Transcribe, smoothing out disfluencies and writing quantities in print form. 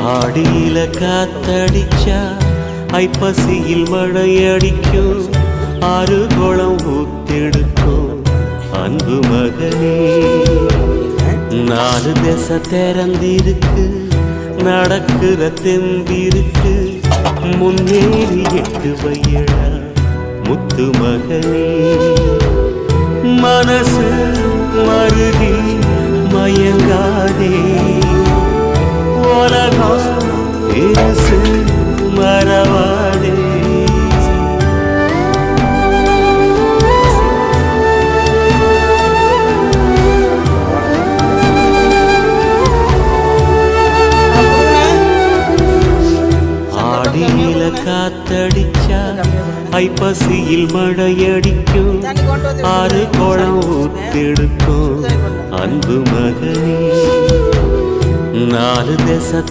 ஆடியில காத்தடிச்சா ஐப்பசியில் மழையடிக்கும், ஆறு குளம் ஊத்தெடுக்கும் அன்பு மகனே. நாலு திசை திறந்திருக்கு, நடக்கிற தெம்பிருக்கு, முன்னேறி எட்டு வையடா முத்து மகனே. மனசு மருகி மயங்காதே, உலகம் இருசு மறவாதே. ஆடியில காத்தடிச்சா ஐப்பசியில் மழையடிக்கும், ஆறு குளம் ஊத்தெடுக்கும் அன்பு மகனே. நாலு திசை